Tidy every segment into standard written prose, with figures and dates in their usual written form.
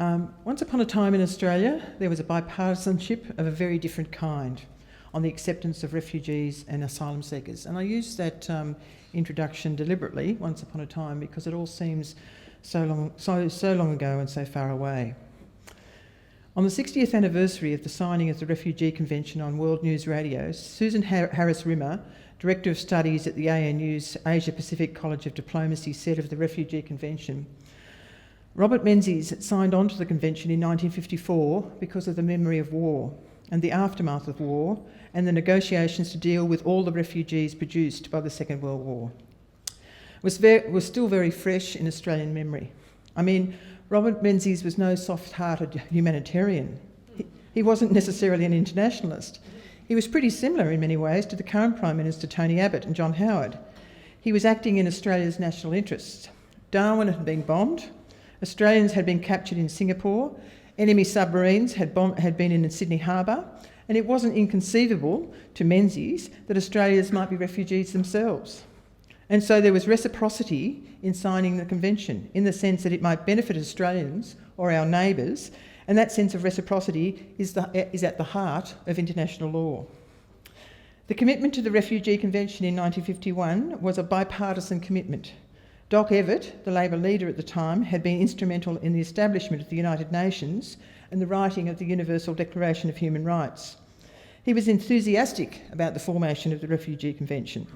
Once upon a time in Australia, there was a bipartisanship of a very different kind on the acceptance of refugees and asylum seekers. And I use that introduction deliberately, once upon a time, because it all seems so long ago and so far away. On the 60th anniversary of the signing of the Refugee Convention on World News Radio, Susan Harris-Rimmer, Director of Studies at the ANU's Asia Pacific College of Diplomacy, said of the Refugee Convention, Robert Menzies signed on to the convention in 1954 because of the memory of war and the aftermath of war and the negotiations to deal with all the refugees produced by the Second World War. It was still very fresh in Australian memory. I mean, Robert Menzies was no soft-hearted humanitarian. He wasn't necessarily an internationalist. He was pretty similar in many ways to the current Prime Minister Tony Abbott and John Howard. He was acting in Australia's national interests. Darwin had been bombed. Australians had been captured in Singapore, enemy submarines had been in Sydney Harbour, and it wasn't inconceivable to Menzies that Australians might be refugees themselves. And so there was reciprocity in signing the convention, in the sense that it might benefit Australians or our neighbours, and that sense of reciprocity is at the heart of international law. The commitment to the Refugee Convention in 1951 was a bipartisan commitment. Doc Evatt, the Labor leader at the time, had been instrumental in the establishment of the United Nations and the writing of the Universal Declaration of Human Rights. He was enthusiastic about the formation of the Refugee Convention.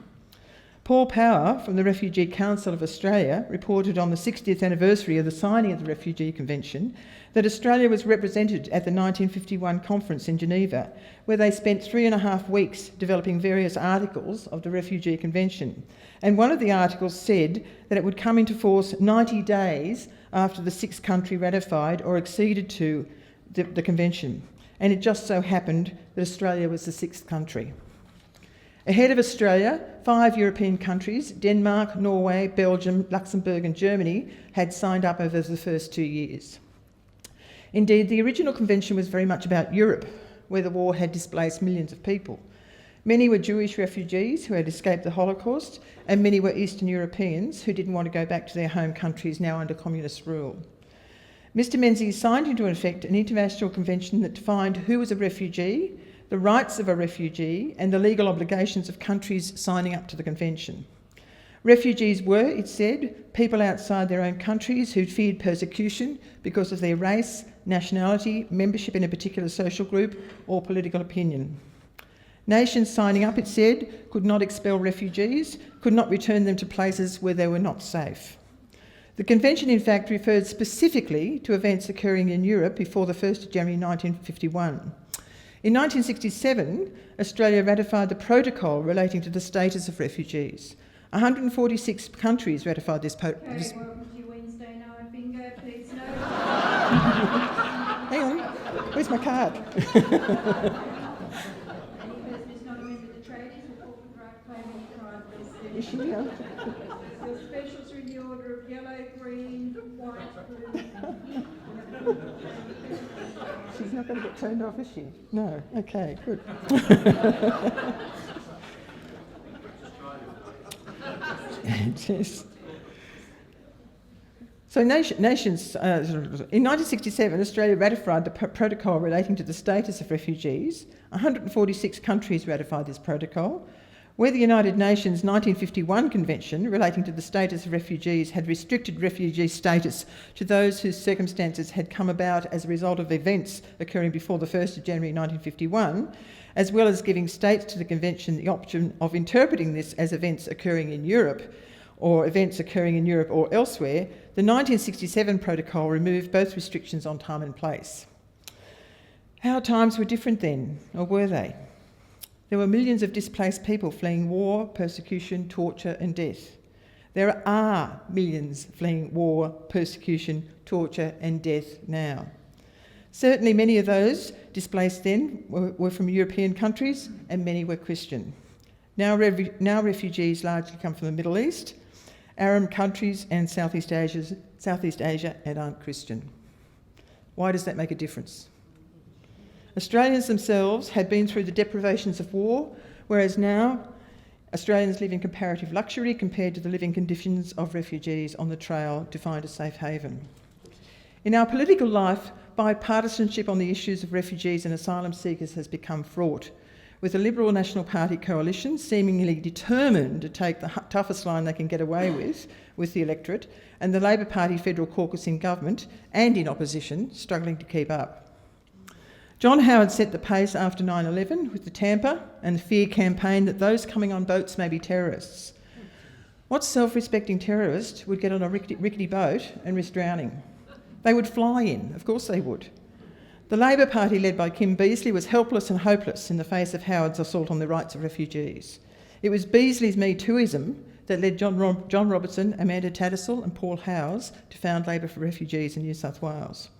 Paul Power from the Refugee Council of Australia reported on the 60th anniversary of the signing of the Refugee Convention that Australia was represented at the 1951 conference in Geneva, where they spent 3.5 weeks developing various articles of the Refugee Convention. And one of the articles said that it would come into force 90 days after the sixth country ratified or acceded to the convention. And it just so happened that Australia was the sixth country. Ahead of Australia, 5 European countries, Denmark, Norway, Belgium, Luxembourg and Germany, had signed up over the first 2 years. Indeed, the original convention was very much about Europe, where the war had displaced millions of people. Many were Jewish refugees who had escaped the Holocaust, and many were Eastern Europeans who didn't want to go back to their home countries now under communist rule. Mr Menzies signed into effect an international convention that defined who was a refugee, the rights of a refugee, and the legal obligations of countries signing up to the convention. Refugees were, it said, people outside their own countries who feared persecution because of their race, nationality, membership in a particular social group, or political opinion. Nations signing up, it said, could not expel refugees, could not return them to places where they were not safe. The convention, in fact, referred specifically to events occurring in Europe before the 1st of January 1951. In 1967, Australia ratified the protocol relating to the status of refugees. 146 countries ratified this welcome to your Wednesday night bingo, please no. Hang on, where's my card? Any person who's not a member of the tradies will corporate right payment card, please. Is she here? Your specials are in the order of yellow, green, white, blue. She's not going to get turned off, is she? No. Okay, good. Yes. So in 1967, Australia ratified the protocol relating to the status of refugees. 146 countries ratified this protocol. Where the United Nations 1951 Convention relating to the status of refugees had restricted refugee status to those whose circumstances had come about as a result of events occurring before the 1st of January 1951, as well as giving states to the Convention the option of interpreting this as events occurring in Europe or events occurring in Europe or elsewhere, the 1967 Protocol removed both restrictions on time and place. How times were different then, or were they? There were millions of displaced people fleeing war, persecution, torture and death. There are millions fleeing war, persecution, torture and death now. Certainly many of those displaced then were from European countries and many were Christian. Now refugees largely come from the Middle East, Arab countries and Southeast Asia and aren't Christian. Why does that make a difference? Australians themselves had been through the deprivations of war, whereas now Australians live in comparative luxury compared to the living conditions of refugees on the trail to find a safe haven. In our political life, bipartisanship on the issues of refugees and asylum seekers has become fraught, with the Liberal National Party coalition seemingly determined to take the toughest line they can get away with the electorate, and the Labor Party federal caucus in government and in opposition struggling to keep up. John Howard set the pace after 9/11 with the tamper and the fear campaign that those coming on boats may be terrorists. What self-respecting terrorist would get on a rickety boat and risk drowning? They would fly in, of course they would. The Labor Party, led by Kim Beazley, was helpless and hopeless in the face of Howard's assault on the rights of refugees. It was Beazley's Me Tooism that led John Robertson, Amanda Tattersall and Paul Howes to found Labor for Refugees in New South Wales.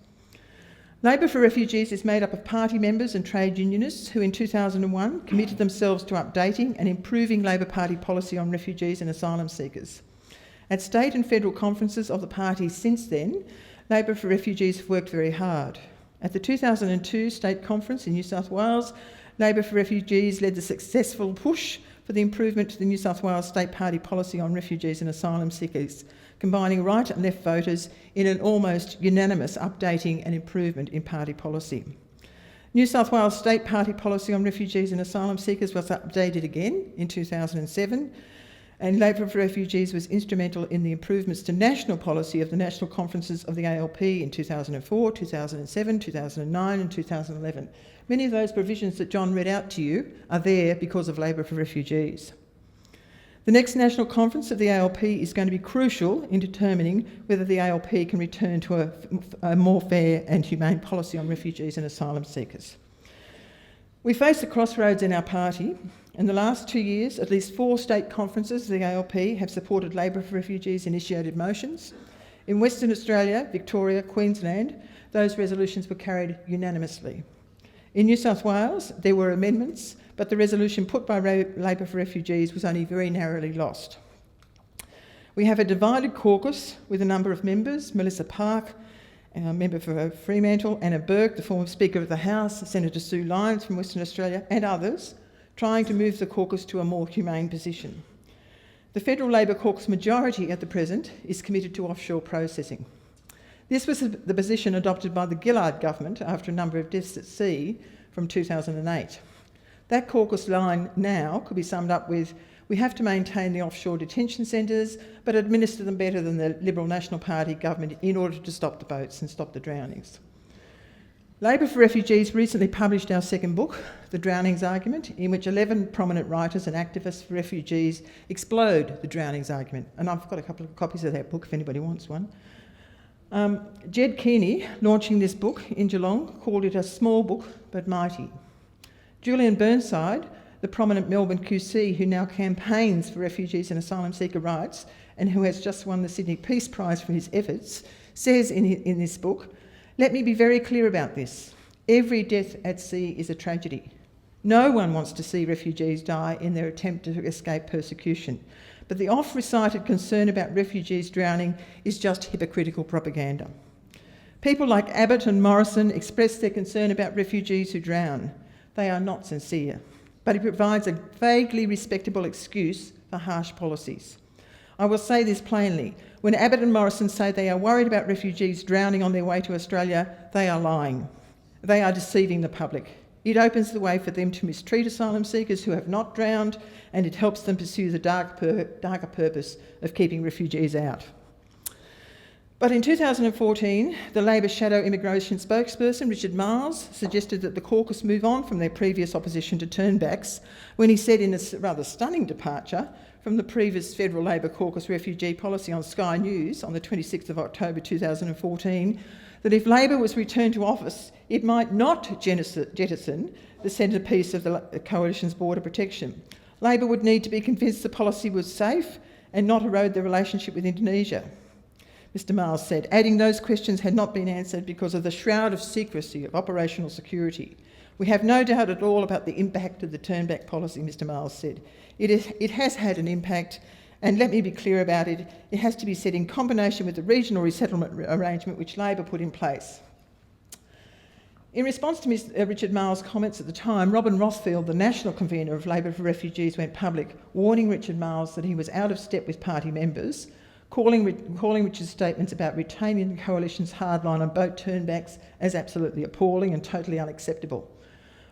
Labor for Refugees is made up of party members and trade unionists who in 2001 committed themselves to updating and improving Labor Party policy on refugees and asylum seekers. At state and federal conferences of the party since then, Labor for Refugees have worked very hard. At the 2002 State Conference in New South Wales, Labor for Refugees led the successful push for the improvement to the New South Wales State Party policy on refugees and asylum seekers, combining right and left voters in an almost unanimous updating and improvement in party policy. New South Wales State Party policy on refugees and asylum seekers was updated again in 2007, and Labor for Refugees was instrumental in the improvements to national policy of the national conferences of the ALP in 2004, 2007, 2009 and 2011. Many of those provisions that John read out to you are there because of Labor for Refugees. The next national conference of the ALP is going to be crucial in determining whether the ALP can return to a more fair and humane policy on refugees and asylum seekers. We face a crossroads in our party. In the last 2 years, at least 4 state conferences of the ALP have supported Labor for Refugees initiated motions. In Western Australia, Victoria, Queensland, those resolutions were carried unanimously. In New South Wales, there were amendments, but the resolution put by Labor for Refugees was only very narrowly lost. We have a divided caucus with a number of members: Melissa Park, a member for Fremantle, Anna Burke, the former Speaker of the House, Senator Sue Lyons from Western Australia, and others, trying to move the caucus to a more humane position. The Federal Labor caucus majority at the present is committed to offshore processing. This was the position adopted by the Gillard government after a number of deaths at sea from 2008. That caucus line now could be summed up with: we have to maintain the offshore detention centres, but administer them better than the Liberal National Party government in order to stop the boats and stop the drownings. Labor for Refugees recently published our second book, The Drownings Argument, in which 11 prominent writers and activists for refugees explode the drownings argument. And I've got a couple of copies of that book if anybody wants one. Jed Keeney, launching this book in Geelong, called it a small book but mighty. Julian Burnside, the prominent Melbourne QC who now campaigns for refugees and asylum seeker rights and who has just won the Sydney Peace Prize for his efforts, says in this book, "Let me be very clear about this. Every death at sea is a tragedy. No one wants to see refugees die in their attempt to escape persecution. But the oft-recited concern about refugees drowning is just hypocritical propaganda. People like Abbott and Morrison express their concern about refugees who drown. They are not sincere, but it provides a vaguely respectable excuse for harsh policies. I will say this plainly. When Abbott and Morrison say they are worried about refugees drowning on their way to Australia, they are lying. They are deceiving the public. It opens the way for them to mistreat asylum seekers who have not drowned, and it helps them pursue the darker purpose of keeping refugees out." But in 2014, the Labor shadow immigration spokesperson, Richard Miles, suggested that the caucus move on from their previous opposition to turnbacks when he said, in a rather stunning departure from the previous Federal Labor caucus refugee policy on Sky News on the 26th of October 2014, that if Labor was returned to office, it might not jettison the centrepiece of the Coalition's border protection. Labor would need to be convinced the policy was safe and not erode the relationship with Indonesia. Mr Miles said, adding those questions had not been answered because of the shroud of secrecy of operational security. We have no doubt at all about the impact of the turnback policy, Mr Miles said. It has had an impact, and let me be clear about it, it has to be said in combination with the regional resettlement arrangement which Labor put in place. In response to Richard Miles' comments at the time, Robin Rothfield, the national convener of Labor for Refugees, went public, warning Richard Miles that he was out of step with party members, calling Richard's statements about retaining the coalition's hardline on boat turnbacks as absolutely appalling and totally unacceptable.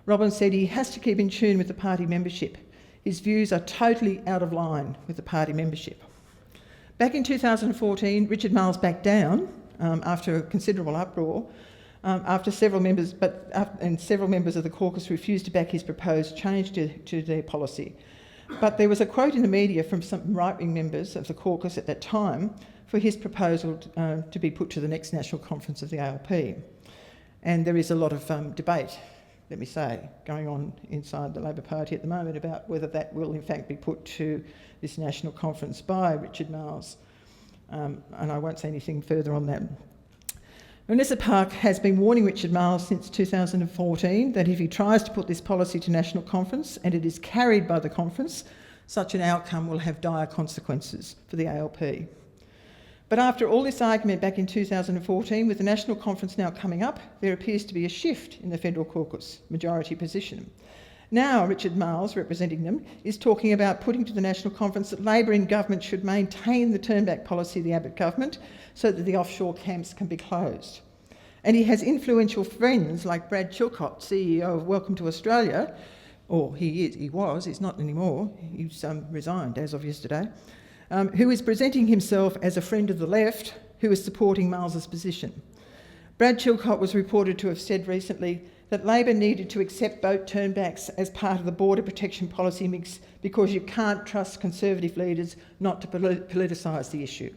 Robin said he has to keep in tune with the party membership. His views are totally out of line with the party membership. Back in 2014, Richard Marles backed down after a considerable uproar, after several members of the caucus refused to back his proposed change to their policy. But there was a quote in the media from some right-wing members of the caucus at that time for his proposal to be put to the next national conference of the ALP. And there is a lot of debate, let me say, going on inside the Labor Party at the moment about whether that will in fact be put to this national conference by Richard Marles. And I won't say anything further on that. Vanessa Park has been warning Richard Marles since 2014 that if he tries to put this policy to national conference and it is carried by the conference, such an outcome will have dire consequences for the ALP. But after all this argument back in 2014, with the national conference now coming up, there appears to be a shift in the federal caucus majority position. Now Richard Marles, representing them, is talking about putting to the national conference that Labor in government should maintain the turnback policy of the Abbott government so that the offshore camps can be closed. And he has influential friends like Brad Chilcott, CEO of Welcome to Australia, or he was, he's not anymore, he's resigned as of yesterday, who is presenting himself as a friend of the left who is supporting Marles's position. Brad Chilcott was reported to have said recently that Labor needed to accept boat turnbacks as part of the border protection policy mix because you can't trust Conservative leaders not to politicise the issue.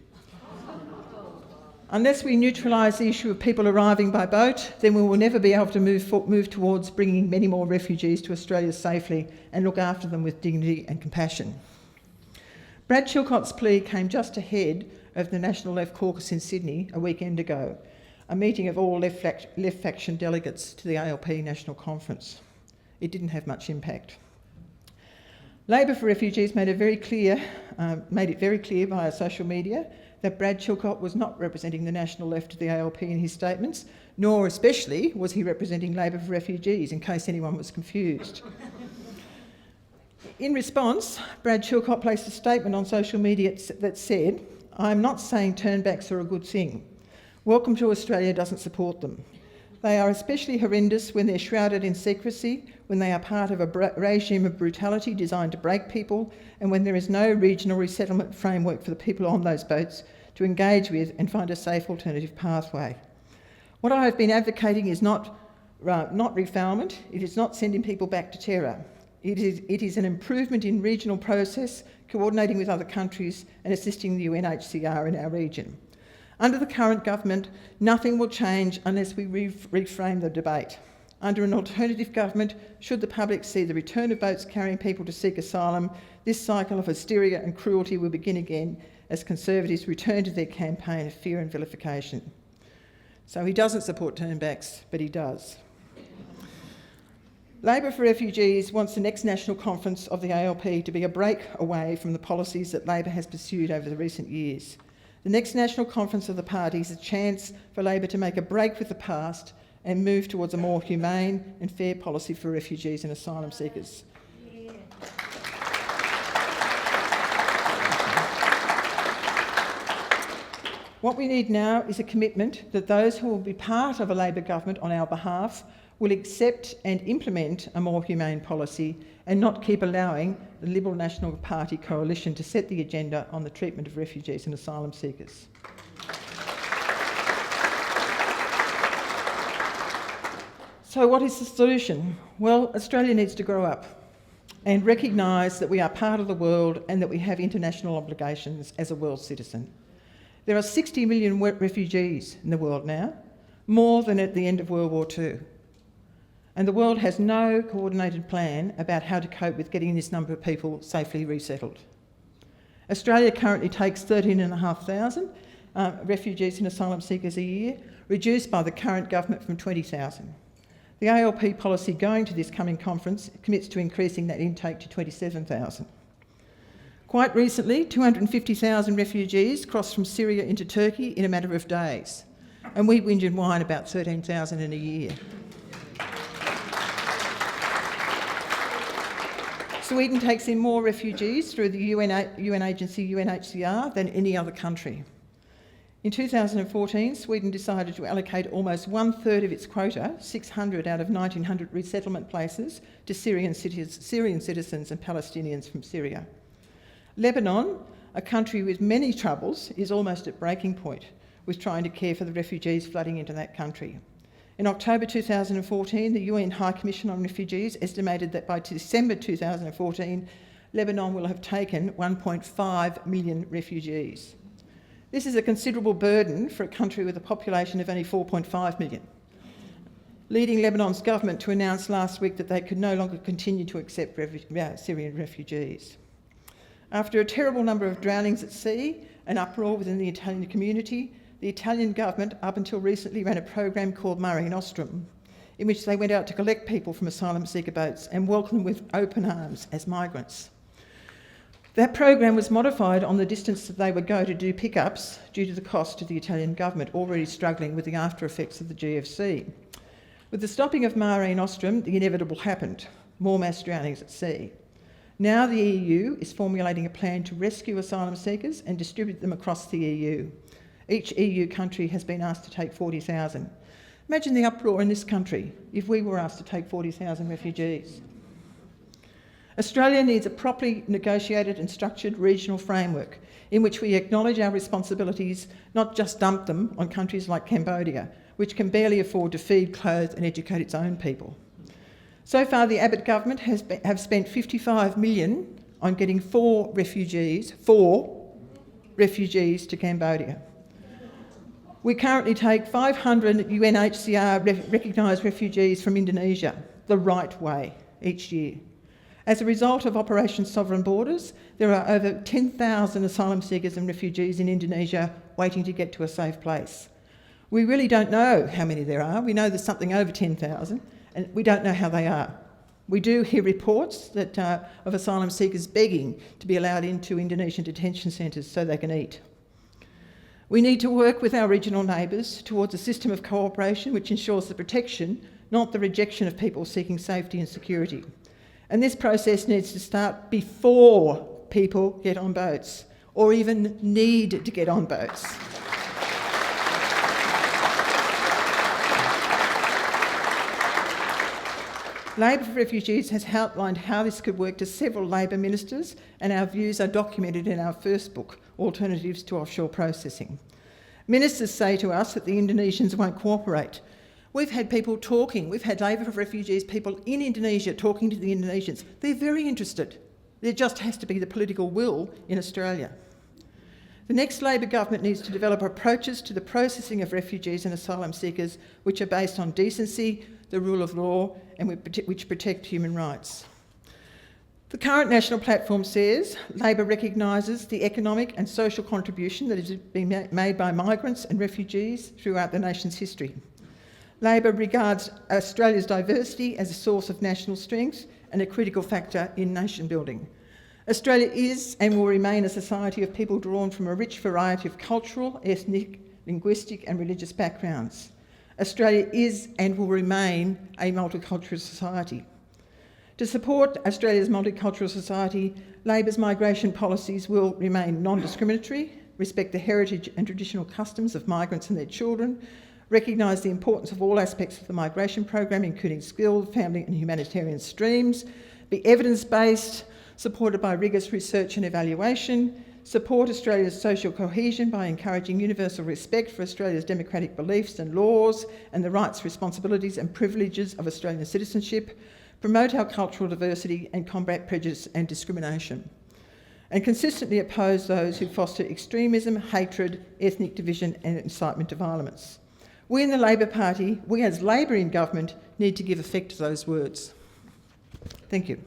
Unless we neutralise the issue of people arriving by boat, then we will never be able to move towards bringing many more refugees to Australia safely and look after them with dignity and compassion. Brad Chilcott's plea came just ahead of the National Left Caucus in Sydney a weekend ago, a meeting of all left faction delegates to the ALP National Conference. It didn't have much impact. Labor for Refugees made it very clear via social media that Brad Chilcott was not representing the national left of the ALP in his statements, nor especially was he representing Labor for Refugees, in case anyone was confused. In response, Brad Chilcott placed a statement on social media that said, "I'm not saying turnbacks are a good thing. Welcome to Australia doesn't support them. They are especially horrendous when they're shrouded in secrecy, when they are part of a regime of brutality designed to break people, and when there is no regional resettlement framework for the people on those boats to engage with and find a safe alternative pathway. What I have been advocating is not refoulement, it is not sending people back to terror. It is an improvement in regional process, coordinating with other countries and assisting the UNHCR in our region. Under the current government, nothing will change unless we reframe the debate. Under an alternative government, should the public see the return of boats carrying people to seek asylum, this cycle of hysteria and cruelty will begin again as Conservatives return to their campaign of fear and vilification." So he doesn't support turnbacks, but he does. Labor for Refugees wants the next national conference of the ALP to be a break away from the policies that Labor has pursued over the recent years. The next national conference of the party is a chance for Labor to make a break with the past and move towards a more humane and fair policy for refugees and asylum seekers. Yeah. What we need now is a commitment that those who will be part of a Labor government on our behalf will accept and implement a more humane policy and not keep allowing the Liberal National Party coalition to set the agenda on the treatment of refugees and asylum seekers. So what is the solution? Well, Australia needs to grow up and recognise that we are part of the world and that we have international obligations as a world citizen. There are 60 million refugees in the world now, more than at the end of World War II. And the world has no coordinated plan about how to cope with getting this number of people safely resettled. Australia currently takes 13,500 refugees and asylum seekers a year, reduced by the current government from 20,000. The ALP policy going to this coming conference commits to increasing that intake to 27,000. Quite recently, 250,000 refugees crossed from Syria into Turkey in a matter of days, and we whinge and whine about 13,000 in a year. Sweden takes in more refugees through the UN agency UNHCR than any other country. In 2014, Sweden decided to allocate almost 1/3 of its quota, 600 out of 1,900 resettlement places, to Syrian citizens and Palestinians from Syria. Lebanon, a country with many troubles, is almost at breaking point with trying to care for the refugees flooding into that country. In October 2014, the UN High Commission on Refugees estimated that by December 2014, Lebanon will have taken 1.5 million refugees. This is a considerable burden for a country with a population of only 4.5 million, leading Lebanon's government to announce last week that they could no longer continue to accept Syrian refugees. After a terrible number of drownings at sea, an uproar within the Italian community, the Italian government, up until recently, ran a program called Mare Nostrum, in which they went out to collect people from asylum seeker boats and welcome them with open arms as migrants. That program was modified on the distance that they would go to do pickups due to the cost to the Italian government, already struggling with the after effects of the GFC. With the stopping of Mare Nostrum, the inevitable happened: more mass drownings at sea. Now the EU is formulating a plan to rescue asylum seekers and distribute them across the EU. Each EU country has been asked to take 40,000. Imagine the uproar in this country if we were asked to take 40,000 refugees. Australia needs a properly negotiated and structured regional framework in which we acknowledge our responsibilities, not just dump them on countries like Cambodia, which can barely afford to feed, clothe and educate its own people. So far, the Abbott government have spent $55 million on getting four refugees to Cambodia. We currently take 500 UNHCR recognised refugees from Indonesia the right way each year. As a result of Operation Sovereign Borders, there are over 10,000 asylum seekers and refugees in Indonesia waiting to get to a safe place. We really don't know how many there are. We know there's something over 10,000, and we don't know how they are. We do hear reports that, of asylum seekers begging to be allowed into Indonesian detention centres so they can eat. We need to work with our regional neighbours towards a system of cooperation which ensures the protection, not the rejection of people seeking safety and security. And this process needs to start before people get on boats, or even need to get on boats. Labor for Refugees has outlined how this could work to several Labor ministers, and our views are documented in our first book, Alternatives to Offshore Processing. Ministers say to us that the Indonesians won't cooperate. We've had people talking, we've had Labor for Refugees people in Indonesia talking to the Indonesians. They're very interested. There just has to be the political will in Australia. The next Labor government needs to develop approaches to the processing of refugees and asylum seekers which are based on decency, the rule of law, and which protect human rights. The current national platform says Labor recognises the economic and social contribution that has been made by migrants and refugees throughout the nation's history. Labor regards Australia's diversity as a source of national strength and a critical factor in nation building. Australia is and will remain a society of people drawn from a rich variety of cultural, ethnic, linguistic and religious backgrounds. Australia is and will remain a multicultural society. To support Australia's multicultural society, Labor's migration policies will remain non-discriminatory, respect the heritage and traditional customs of migrants and their children, recognise the importance of all aspects of the migration program, including skilled, family and humanitarian streams, be evidence-based, supported by rigorous research and evaluation, support Australia's social cohesion by encouraging universal respect for Australia's democratic beliefs and laws and the rights, responsibilities and privileges of Australian citizenship, promote our cultural diversity and combat prejudice and discrimination, and consistently oppose those who foster extremism, hatred, ethnic division and incitement to violence. We in the Labor Party, we as Labor in government, need to give effect to those words. Thank you.